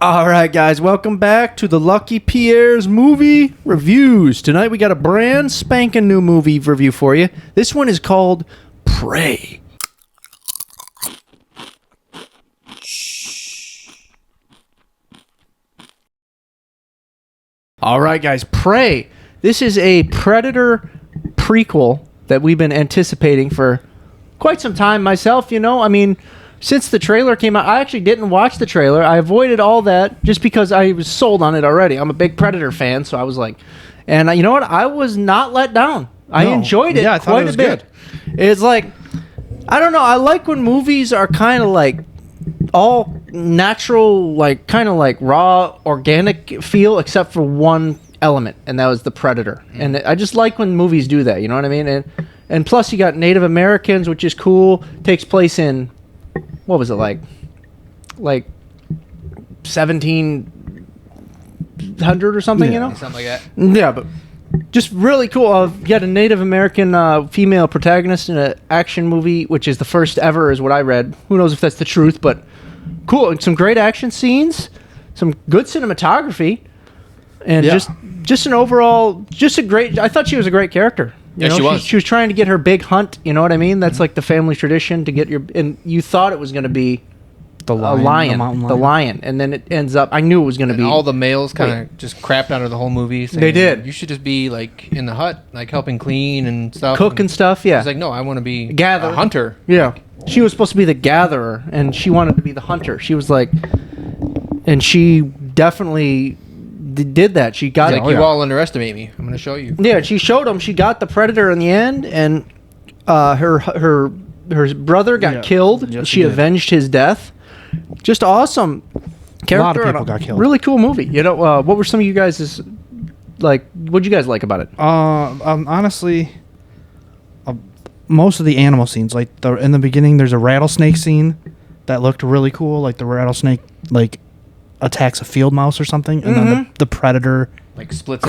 All right, guys, welcome back to the Lucky Pierre's movie reviews. Tonight we got a brand spanking new movie review for you. This one is called Prey. All right, guys, Prey. This is a Predator prequel that we've been anticipating for quite some time myself, since the trailer came out. I actually didn't watch the trailer. I avoided all that just because I was sold on it already. I'm a big Predator fan, so I was like, and you know what? I was not let down. I enjoyed it quite a bit. It's like, I don't know. I like when movies are kind of like all natural, like kind of like raw, organic feel, except for one element, and that was the Predator. And I just like when movies do that. You know what I mean? And plus, you got Native Americans, which is cool. Takes place in, what was it, like 1700 or something, something like that. Yeah, but just really cool. You got a Native American female protagonist in an action movie, which is the first ever, is what I read. Who knows if that's the truth, but cool. And some great action scenes, some good cinematography, and just an overall, just a great. I thought she was a great character. She was. She was trying to get her big hunt. You know what I mean? That's like the family tradition to get your. And you thought it was going to be the lion, the lion, and then it ends up. I knew it was going to be. All the males kind of just crapped on her the whole movie. Saying, they did. You should just be like in the hut, like helping clean and stuff, cook and stuff. Yeah. She's like, no, I want to be a hunter. Yeah. She was supposed to be the gatherer, and she wanted to be the hunter. She was like, and she definitely did that. She got it. You all underestimate me. I'm going to show you. Yeah, she showed him. She got the Predator in the end, and her brother got killed. Yes, she avenged his death. Just awesome character. A lot of people got killed. Really cool movie. What were some of you guys' like? What'd you guys like about it? Honestly, most of the animal scenes, like in the beginning, there's a rattlesnake scene that looked really cool. Like the rattlesnake, attacks a field mouse or something, and then the predator splits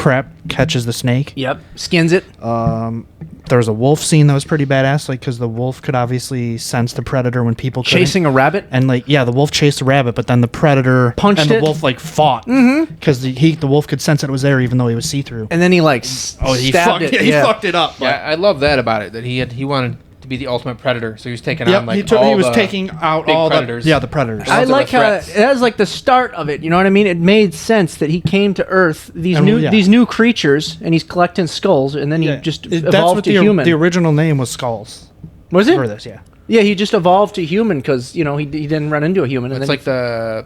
catches the snake. Yep, skins it. There was a wolf scene that was pretty badass, because the wolf could obviously sense the predator when people couldn't. Chasing a rabbit, and the wolf chased the rabbit, but then the predator punched and it. The wolf fought because the wolf could sense it was there even though he was see through. And then he stabbed it. He fucked it up. Yeah, I love that about it. That he wanted to be the ultimate predator, so he was taking on he was taking out all predators. The predators. I like how that was like the start of it. You know what I mean? It made sense that he came to Earth, these new creatures, and he's collecting skulls, and then he just evolved to human. The original name was Skulls. Was it? For this, yeah. Yeah, he just evolved to human because he didn't run into a human. It's like the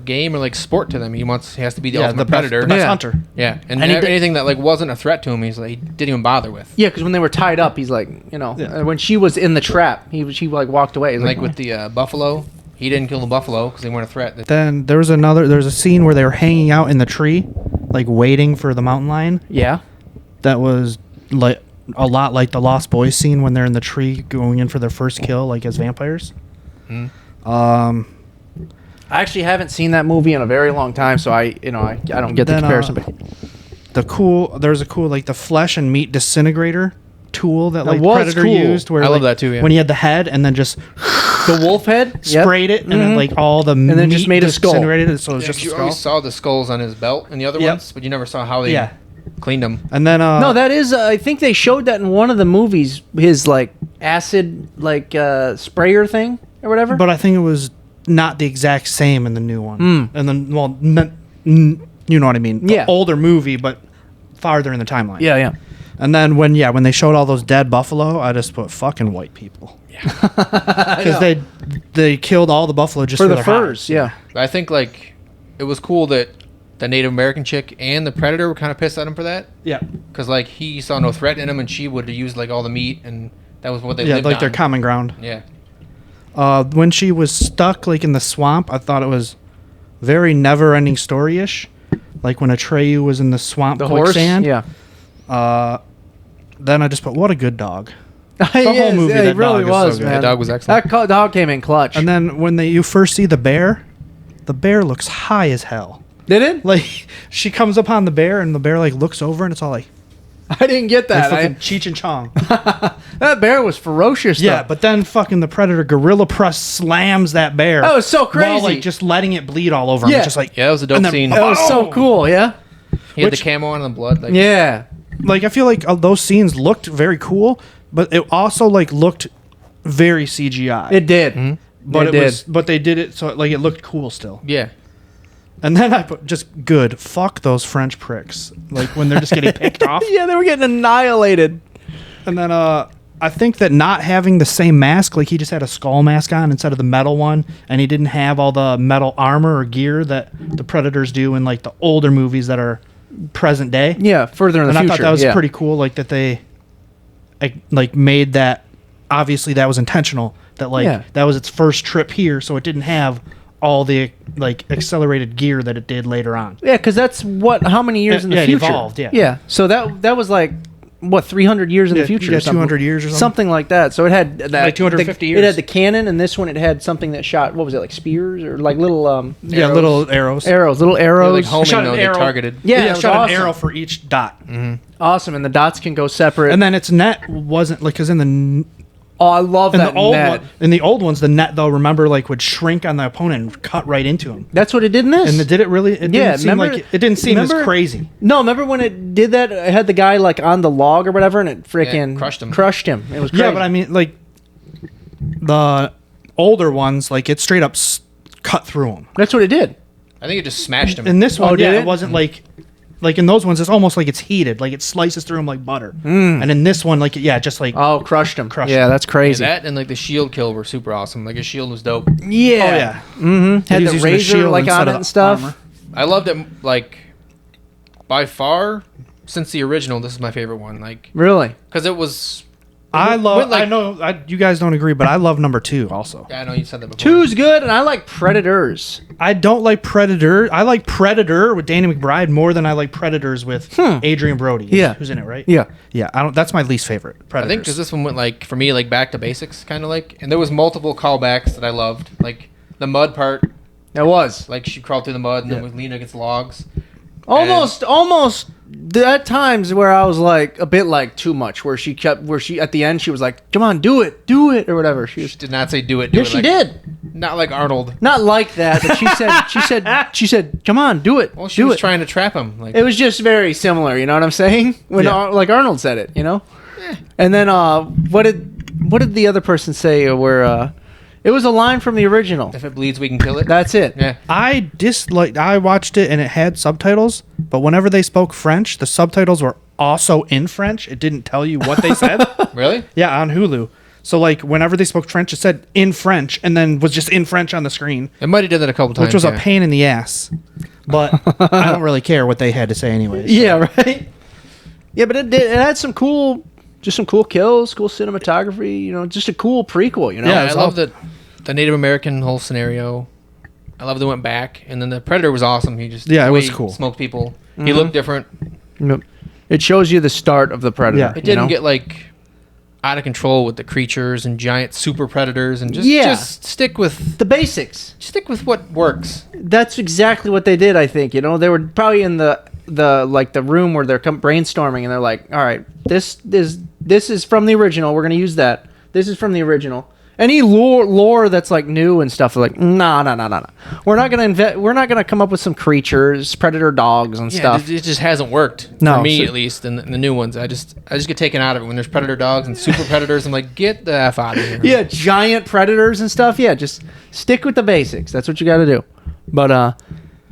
game or sport to them. He has to be the ultimate predator, the best hunter. Yeah, and anything that wasn't a threat to him, he didn't even bother with. Yeah, because when they were tied up, he's like, when she was in the trap, she walked away. With the buffalo, he didn't kill the buffalo because they weren't a threat. Then there's a scene where they were hanging out in the tree, waiting for the mountain lion. Yeah, that was a lot like the Lost Boys scene when they're in the tree going in for their first kill, as vampires. I actually haven't seen that movie in a very long time, so I don't get the comparison. But there's a cool the flesh and meat disintegrator tool that Predator used. Where I love that too. Yeah. When he had the head and then just the wolf head sprayed it and then all the and then just made a skull. Disintegrated, so it was just a you skull. always saw the skulls on his belt and the other ones, but you never saw how they cleaned them. And then no, that is I think they showed that in one of the movies. His acid sprayer thing or whatever. But I think it was not the exact same in the new one. And then, you know what I mean? Yeah. Older movie, but farther in the timeline. Yeah. And then when they showed all those dead buffalo, I just put fucking white people. Yeah. Because they killed all the buffalo just for the their furs. hides. Yeah. I think it was cool that the Native American chick and the predator were kind of pissed at him for that. Yeah. Because he saw no threat in him, and she would have used all the meat, and that was what they lived on. on. Their common ground. Yeah. When she was stuck in the swamp, I thought it was very never-ending story-ish. Like when Atreyu was in the swamp quicksand. Yeah. Then I just put, what a good dog. The whole movie, that it really dog was, is so good. man. That dog was excellent. That dog came in clutch. And then when you first see the bear looks high as hell. Did it? She comes upon the bear, and the bear looks over, and it's all like, I didn't get Like that. fucking Cheech and Chong. That bear was ferocious. Yeah, though. but then fucking the Predator gorilla press slams that bear. That was so While crazy. like just letting it bleed all over him. Yeah. It's just like Yeah, that was a dope and then- scene. that was so cool. Yeah. He had Which- the camo on the blood. Like, Yeah. like I feel like those scenes looked very cool, but it also like looked very CGI. It did. but it it did. was but they did it so like it looked cool still. yeah. And then I put just good. Fuck those French pricks. Like when they're just getting picked off. Yeah, they were getting annihilated. And then I think that not having the same mask, like he just had a skull mask on instead of the metal one, and he didn't have all the metal armor or gear that the Predators do in like the older movies that are present day. Yeah, further in the And future. I thought that was yeah. pretty cool, like that they like made that. Obviously, that was intentional. That like Yeah. that was its first trip here, so it didn't have all the like accelerated gear that it did later on. Yeah, because that's what. How many years in the Yeah, it future? evolved, yeah. Yeah. So that was like what 300 years in Yeah, the future. yeah, or something. 200 years or something. Something like that. So it had that, Like 250 It years. had the cannon, and this one it had something that shot. What was it, like spears or like little Yeah, Arrows. little arrows. arrows, little They're arrows. like homing shot an though. They arrow. targeted. Yeah, Yeah, it was shot awesome. an arrow for each dot. Awesome, and the dots can go separate. And then its net wasn't like because oh, I love that net. in the old ones, the net though, remember, like would shrink on the opponent and cut right into him. That's what it did in this. And did it really? It Yeah, didn't seem remember- like it didn't seem as remember- crazy. No, remember when it did that? It had the guy like on the log or whatever, and it freaking crushed him. It was crazy. Yeah, but I mean, like the older ones, like it straight up cut through them. that's what it did. I think it just smashed him. In this one, did yeah, it? it wasn't like in those ones, it's almost like it's heated, like it slices through them like butter. And in this one, like yeah, just like Oh, crushed him. Crushed yeah, him. that's Yeah, crazy. that and like the shield kill were super awesome. Like his shield was dope. Yeah. oh yeah, Had He was the using razor shield like instead on of it and the stuff. armor. I loved it. Like by far, since the original, this is my favorite one. Like Really? because it was. I love. went, like- I know you guys don't agree, but I love number 2 also. Yeah, I know you said that before. Two's good, and I like Predators. I don't like Predator. I like Predator with Danny McBride more than I like Predators with Adrian Brody. Yeah. who's in it, right? Yeah. Yeah, I don't. That's my least favorite. I Predators. think because this one went like for me like back to basics, kind of like, and there was multiple callbacks that I loved, like the mud part, It was. like she crawled through the mud and then would lean against logs. Almost at times where I was like a bit like too much, where she at the end she was like, "Come on, do it," or whatever. She She was. did not say do it. Do Yeah, it she like, did. Not like Arnold. Not like that, but she said, "Come on, do it." Well, she do was it. trying to trap him. Like It was just very similar, you know what I'm saying? When Yeah. like Arnold said it, you know. And then what did the other person say? Where it was a line from the original. if it bleeds, we can kill it. That's it. Yeah. I disliked. I watched it and it had subtitles, but whenever they spoke French, the subtitles were also in French. It didn't tell you what they said. Really? Yeah, on Hulu. So like whenever they spoke French, it said in French and then was just in French on the screen, It might have done that a couple times. which was yeah. a pain in the ass. But I don't really care what they had to say anyways. Yeah, right. Yeah, but it had some cool kills, cool cinematography. You know, just a cool prequel. You know. Yeah, I it's love the Native American whole scenario. I love they went back, and then the Predator was awesome. He just Yeah, it the was way he cool. Smoked people. He looked different. Yep. It shows you the start of the Predator. Yeah. It you didn't know? get like out of control with the creatures and giant super predators, and just Yeah. just stick with the basics. what works. That's exactly what they did. I think. You know, they were probably in the like the room where they're brainstorming, and they're like, "All right, this is from the original. We're gonna use that. This is from the original." Any lore that's like new and stuff, like no. We're not gonna We're not gonna come up with some creatures, predator dogs and Yeah, stuff. it just hasn't worked No, for me so- at least. In the new ones, I just get taken out of it when there's predator dogs and super predators. I'm like, get the f out of here. Yeah, giant predators and stuff. Yeah, just stick with the basics. That's what you got to do. But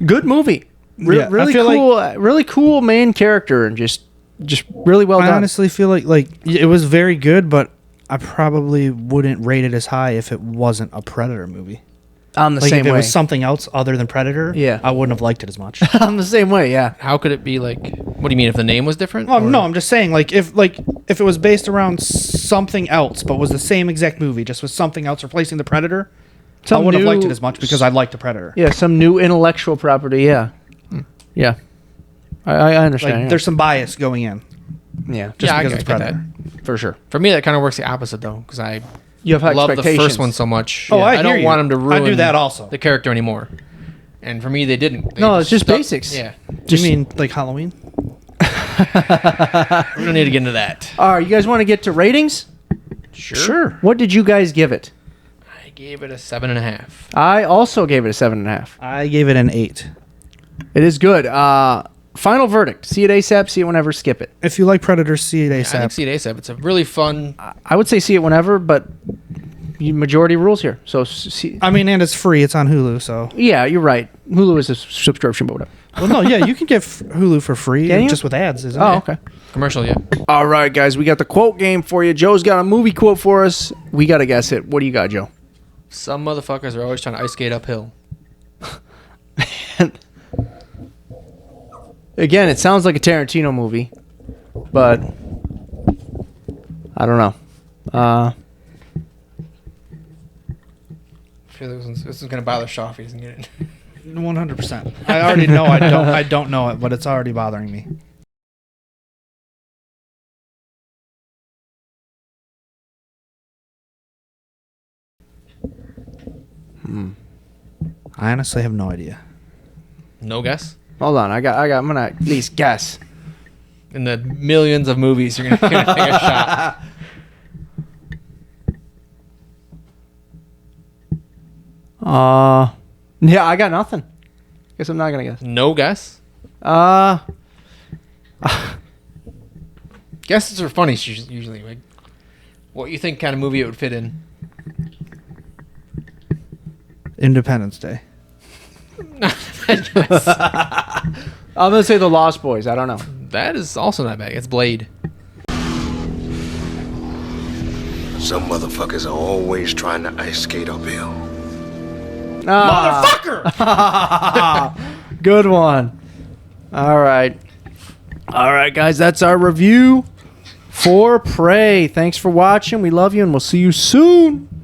good movie. Yeah, I Really feel cool. Really cool main character, and just really well I done. honestly feel like it was very good, but I probably wouldn't rate it as high if it wasn't a Predator movie. I'm the Like same if it way. was something else other than Predator, Yeah. I wouldn't have liked it as much. I'm the same way. Yeah. How could it be like? What do you mean if the name was different? Well, Or- no, I'm just saying like if it was based around something else, but was the same exact movie, just with something else replacing the Predator, I wouldn't have liked it as much because I liked the Predator. Yeah, some new intellectual property. Yeah. Yeah. I understand. Like yeah. there's some bias going in. yeah, Just Yeah, I because it's get that. Predator. for sure. For me, that kind of works the opposite though, because I You have high love the expectations. first one so much. Oh, I I don't hear you. want them to ruin. I do that also. The character anymore, and for me, they didn't. They No, it's just stuck- basics. Yeah, Do you mean like Halloween? We don't need to get into that. All right, you guys want to get to ratings? Sure. What did you guys give it? I gave it a 7.5. I also gave it a 7.5. I gave it an 8. It is good. Final verdict. See it ASAP, see it whenever, skip it. If you like Predator, see it I think ASAP. see it ASAP. It's a really fun. I would say see it whenever, but majority rules here. So, see, I mean, and it's free. It's on Hulu, so. yeah, you're right. Hulu is a subscription, but whatever. Well, no, yeah, you can get Hulu for free, Can you? just with ads, isn't Oh, it? okay. Commercial, yeah. All right, guys, we got the quote game for you. Joe's got a movie quote for us. We got to guess it. What do you got, Joe? Some motherfuckers are always trying to ice skate uphill. Again, it sounds like a Tarantino movie, but I don't know. I feel like this is going to bother Shaw if he doesn't get it. 100%. I already know I don't know it, but it's already bothering me. I honestly have no idea. No guess? Hold on, I'm gonna at least guess. In the millions of movies, you're going to take a shot. Yeah, I got nothing. Guess I'm not gonna guess. No guess? Guesses are funny usually. Like, what you think kind of movie it would fit in? Independence Day. I'm gonna say The Lost Boys. I don't know. That is also not bad. It's Blade. Some motherfuckers are always trying to ice skate uphill. Motherfucker! Good one. All right, guys. That's our review for Prey. Thanks for watching. We love you, and we'll see you soon.